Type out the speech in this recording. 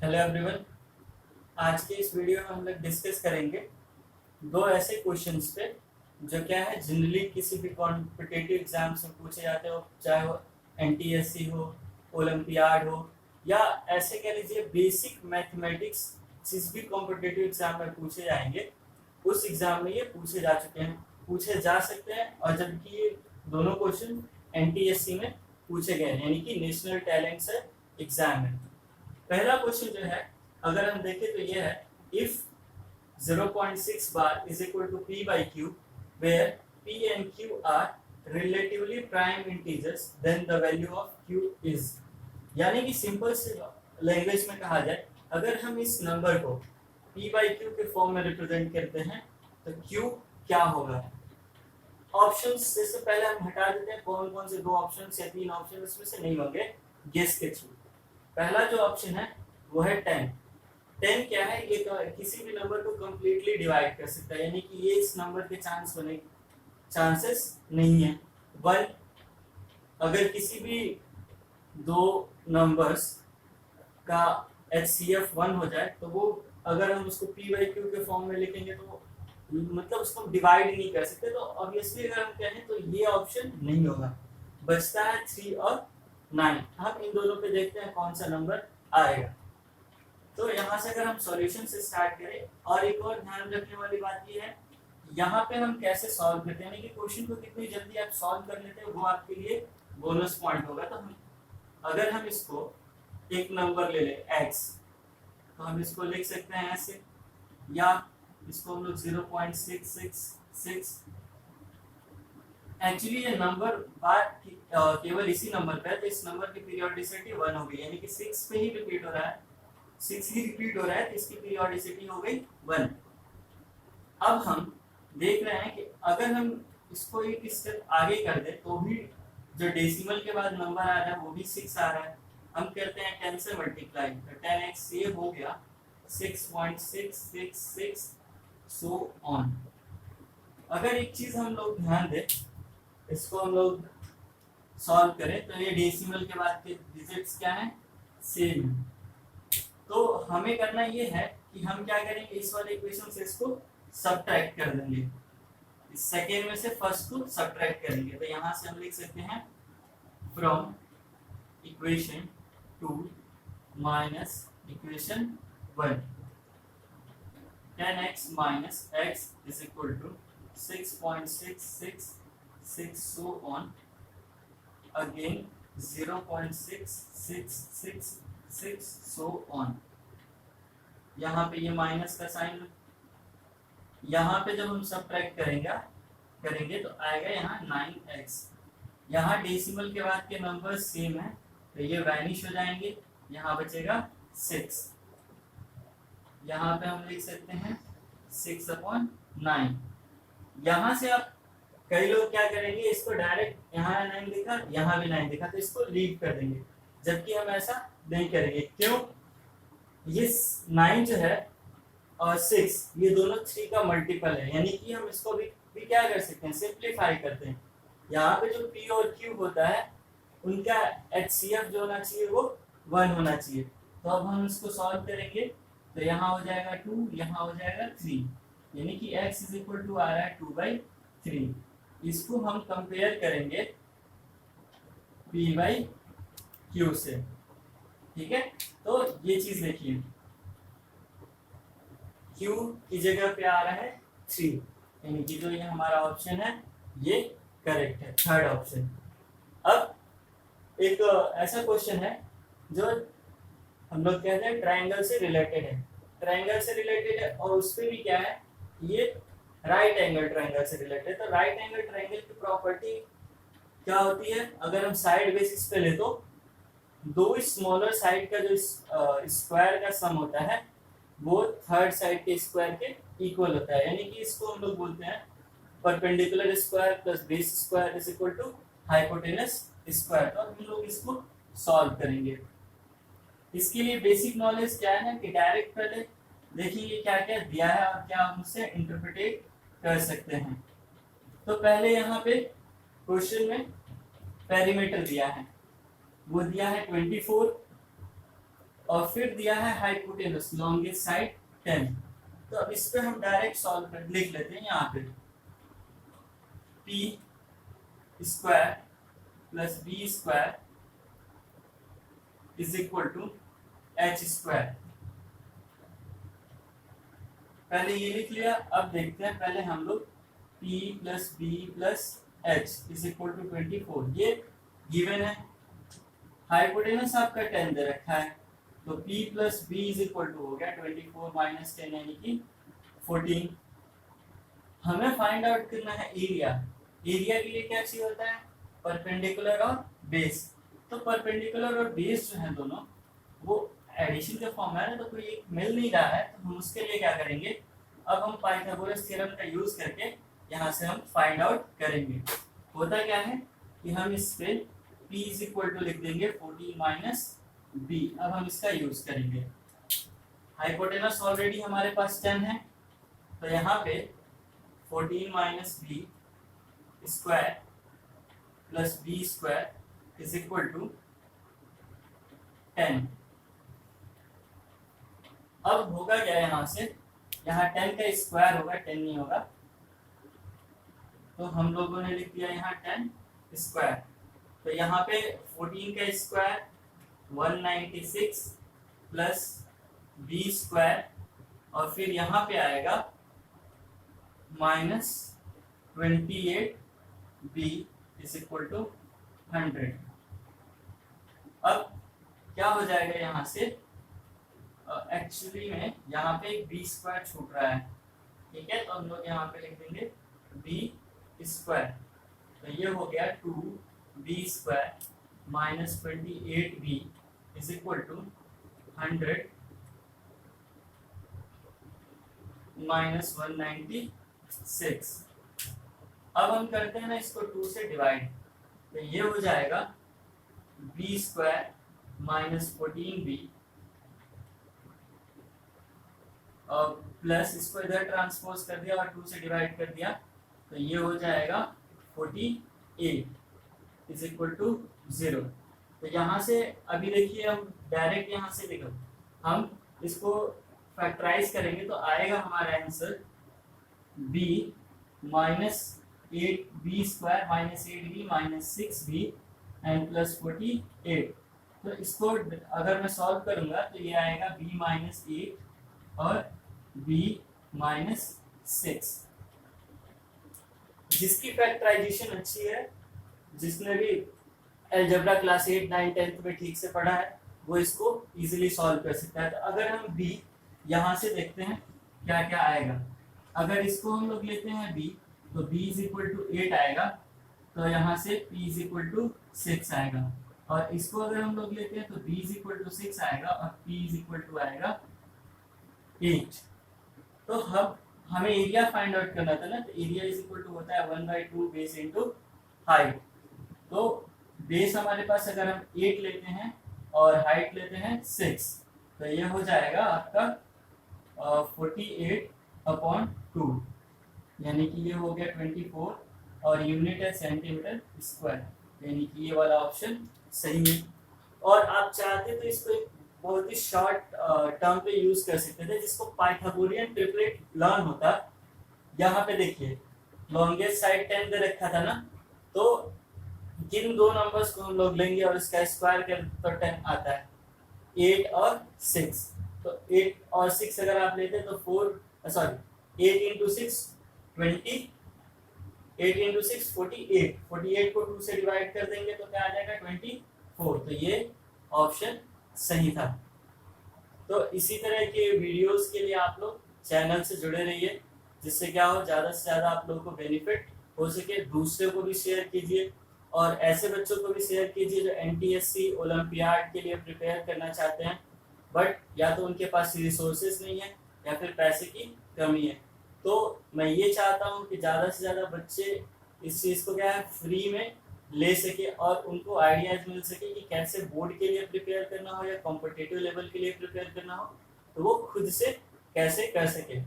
Hello everyone. आज के इस वीडियो में हम लोग डिस्कस करेंगे दो ऐसे क्वेश्चंस पे जो क्या है जनरली किसी भी कॉम्पिटिटिव एग्जाम से पूछे जाते हो, चाहे वो एनटीएससी हो, ओलंपियाड हो, या ऐसे कह लीजिए बेसिक मैथमेटिक्स जिस भी कॉम्पिटिटिव एग्जाम में पूछे जाएंगे उस एग्जाम में ये पूछे जा सकते हैं। और जबकि ये दोनों क्वेश्चन एनटीएससी में पूछे गए हैं, यानी कि नेशनल टैलेंट से एग्जाम है। पहला क्वेश्चन जो है, अगर हम देखें तो ये है, if 0.6 bar is equal to p by q where p and q are relatively prime integers then the value of q is। यानी कि सिंपल से लैंग्वेज में कहा जाए, अगर हम इस नंबर को p by q के फॉर्म में रिप्रेजेंट करते हैं तो q क्या होगा। ऑप्शंस जैसे पहले हम हटा देते हैं, कौन कौन से दो ऑप्शंस या तीन ऑप्शन इसमें से नहीं होंगे, गेस के थ्रू। पहला जो ऑप्शन है वो है 10। 10 क्या है, ये किसी भी नंबर को कंप्लीटली डिवाइड कर सकता है, यानी कि ये इस नंबर के चांसेस नहीं है। 1, अगर किसी भी दो नंबर्स का HCF 1 हो जाए तो वो अगर हम उसको p by q के फॉर्म में लिखेंगे तो मतलब उसको डिवाइड नहीं कर सकते, तो ऑब्वियसली अगर हम कहें तो ये ऑप्शन नहीं होगा। बचता है 3 और 9। हम इन दोनों पे देखते हैं कौन सा नंबर आएगा। तो यहाँ से अगर हम सॉल्यूशन से स्टार्ट करें, और एक और ध्यान रखने वाली बात ये है, यहाँ पे हम कैसे सॉल्व करते हैं, यानी कि क्वेश्चन को कितनी जल्दी आप सॉल्व कर लेते हैं वो आपके लिए बोनस पॉइंट होगा। तो हम अगर हम इसको एक नंबर ले लें x, तो हम इसको लिख सकते हैं ऐसे, या इसको हम लोग 0.666। एक्चुअली ये नंबर बात केवल इसी नंबर पे है, तो इस नंबर की पीरियोडिसिटी 1 हो गई, यानी कि 6 पे ही रिपीट हो रहा है, 6 ही रिपीट हो रहा है, तो इसकी पीरियोडिसिटी हो गई 1। अब हम देख रहे हैं कि अगर हम इसको एक स्टेप आगे कर दे तो भी जो डेसिमल के बाद नंबर आ रहा है वो भी 6 आ रहा है। हम करते हैं 10 से मल्टीप्लाई, तो 10x ये हो गया 6.666 सो ऑन। अगर एक चीज हम लोग ध्यान दें, इसको हम लोग सॉल्व करें तो ये डेसिमल के बाद के डिजिट्स क्या है, सेम है। तो हमें करना ये है कि हम क्या करेंगे, इस वाले इक्वेशन से इसको सब्ट्रैक्ट कर देंगे, इस सेकेंड में से फर्स्ट को सब्ट्रैक्ट करेंगे। तो यहाँ से हम लिख सकते हैं from equation 2 minus equation 1, 10x minus x is equal to 6.666 so on, again 0.6666 so on। यहाँ पे ये माइनस का साइन, यहाँ पे जब हम सब्ट्रैक्ट करेंगे तो आएगा यहाँ 9x। यहाँ डेसिमल के बाद के नंबर सेम है तो ये वैनिश हो जाएंगे, यहाँ बचेगा 6। यहाँ पे हम लिख सकते हैं 6/9। यहाँ से आप कई लोग क्या करेंगे, इसको डायरेक्ट यहाँ 9 दिखा, यहाँ भी 9 दिखा, तो इसको लीव कर देंगे, जबकि हम ऐसा नहीं करेंगे। क्यों? ये 9 जो है और 6 ये दोनों 3 का मल्टीपल है, यानी कि हम इसको भी क्या कर सकते हैं, सिंप्लीफाई करते हैं। यहाँ पे जो p और q होता है उनका HCF जो होना चाहिए वो 1 होना चाहिए। तो अब हम इसको सॉल्व करेंगे तो यहाँ हो जाएगा 2, यहाँ हो जाएगा 3, यानी कि x इज इक्वल टू आ रहा है 2/3। इसको हम कंपेयर करेंगे p by q से, ठीक है। तो ये चीज देखिए, q की जगह पे आ रहा है 3, यानी कि जो ये हमारा ऑप्शन है ये करेक्ट है, थर्ड ऑप्शन। अब एक ऐसा क्वेश्चन है जो हम लोग कहते हैं ट्रायंगल से रिलेटेड है, ट्रायंगल से रिलेटेड है, और उस पे भी क्या है, ये राइट एंगल ट्रायंगल से रिलेटेड है। तो राइट एंगल ट्रायंगल की प्रॉपर्टी क्या होती है, अगर हम साइड बेसिस पे ले तो दो स्मॉलर साइड का जो स्क्वायर का सम होता है वो थर्ड साइड के स्क्वायर के इक्वल होता है, यानी कि इसको हम लोग बोलते हैं perpendicular square plus base square is equal to hypotenuse square. तो हम लोग इसको सॉल्व करेंगे। इसके लिए बेसिक नॉलेज क्या है कि डायरेक्ट पहले देखिए क्या क्या दिया है और क्या हम उससे इंटरप्रिटेट कर सकते हैं। तो पहले यहाँ पे क्वेश्चन में पेरीमीटर दिया है, वो दिया है 24 और फिर दिया है हाइपोटेनस लॉन्गेस्ट साइड 10। तो अब इस पे हम डायरेक्ट सॉल्व कर लिख लेते हैं यहाँ पे p square plus b square is equal to h square. पहले ये लिख लिया। अब देखते हैं पहले हम लोग p plus b plus h is equal to 24, ये गिवन है। हाइपोटेनस आपका 10 दे रखा है, तो p plus b is equal to हो गया 24 माइनस 10 यानी कि 14। हमें फाइंड आउट करना है एरिया। एरिया के लिए क्या चाहिए होता है? परपेंडिकुलर और बेस। तो परपेंडिकुलर और बेस जो है दोनों वो एडिशन के फॉर्म है ना, तो कोई एक मिल नहीं रहा है, तो हम उसके लिए क्या करेंगे, अब हम पाइथागोरस थ्योरम का यूज करके यहाँ से हम फाइंड आउट करेंगे। होता क्या है कि हम इस पे p इज इक्वल टू लिख देंगे 14 माइनस b। अब हम इसका यूज करेंगे। हाइपोटेनस ऑलरेडी हमारे पास 10 है, तो यहाँ पे 14 minus b square plus b square is equal to 10। अब होगा क्या यहाँ से, यहाँ 10 का स्क्वायर होगा, 10 नहीं होगा, तो हम लोगों ने लिख दिया यहाँ 10 स्क्वायर। तो यहाँ पे 14 का स्क्वायर 196 प्लस b स्क्वायर और फिर यहाँ पे आएगा minus 28b is equal to 100। अब क्या हो जाएगा यहाँ से, एक्चुअली में यहाँ पे एक b स्क्वायर छूट रहा है, ठीक है, तो हम लोग यहाँ पे लिख देंगे b स्क्वायर। तो ये हो गया 2b square minus 28b is equal to 100 minus 196। अब हम करते हैं ना इसको 2 से डिवाइड, तो ये हो जाएगा b स्क्वायर माइनस 14b और प्लस इसको इधर ट्रांसपोज कर दिया और 2 से डिवाइड कर दिया, तो ये हो जाएगा 48 इज इक्वल टू 0। तो यहाँ से अभी देखिए हम डायरेक्ट यहाँ से देखो, हम इसको फैक्टराइज करेंगे तो आएगा हमारा answer b minus 8b square minus 8b minus 6b and plus 48। तो इसको अगर मैं सॉल्व करूंगा तो ये आएगा b माइनस 8 और b माइनस 6। जिसकी फैक्टराइजेशन अच्छी है, जिसने भी अलजेब्रा क्लास 8, 9, 10 में ठीक से पढ़ा है, वो इसको इजीली सॉल्व कर सकता है। तो अगर हम b यहाँ से देखते हैं क्या क्या आएगा। अगर इसको हम लोग लेते हैं b, तो b इज इक्वल टू 8 आएगा, तो यहाँ से p इज इक्वल टू 6 आएगा। और इसको अगर हम लोग लेते हैं तो b इज इक्वल टू 6 आएगा और p इज इक्वल टू आएगा 8। तो हमें एरिया फाइंड आउट करना था ना, तो एरिया इज इक्वल टू होता है 1/2 बेस इंटू हाइट। तो बेस हमारे पास अगर हम 8 लेते हैं और हाइट लेते हैं 6, तो ये हो जाएगा आपका 48/2, यानी कि ये हो गया 24 और यूनिट है सेंटीमीटर स्क्वायर, यानी कि ये वाला ऑप्शन सही है। और आप चाहते तो इसको एक बहुत ही शॉर्ट टर्म पे यूज कर सकते थे, जिसको पाइथागोरियन ट्रिपलेट लर्न होता। यहाँ पे देखिए लॉन्गेस्ट साइड 10 दे रखा था ना, तो किन दो नंबर्स को हम लोग लेंगे और इसका स्क्वायर कर तो 10 आता है, 8 और 6। तो 8 और 6 अगर आप लेते तो 8 इंटू 6 20, 8 इंटू 6 48, 48 को 2 से डिवाइड कर देंगे तो क्या आ जाएगा 24। तो ये ऑप्शन सही था। तो इसी तरह के वीडियोस के लिए आप लोग चैनल से जुड़े रहिए, जिससे क्या हो ज़्यादा से ज़्यादा आप लोगों को बेनिफिट हो सके। दूसरे को भी शेयर कीजिए और ऐसे बच्चों को भी शेयर कीजिए जो एनटीएससी ओलंपियाड के लिए प्रिपेयर करना चाहते हैं, बट या तो उनके पास रिसोर्सेज नहीं है या फिर पैसे की कमी है। तो मैं ये चाहता हूँ कि ज़्यादा से ज़्यादा बच्चे इस चीज़ को क्या है फ्री में ले सके और उनको आइडियाज मिल सके कि कैसे बोर्ड के लिए प्रिपेयर करना हो या कॉम्पिटिटिव लेवल के लिए प्रिपेयर करना हो, तो वो खुद से कैसे कर सके।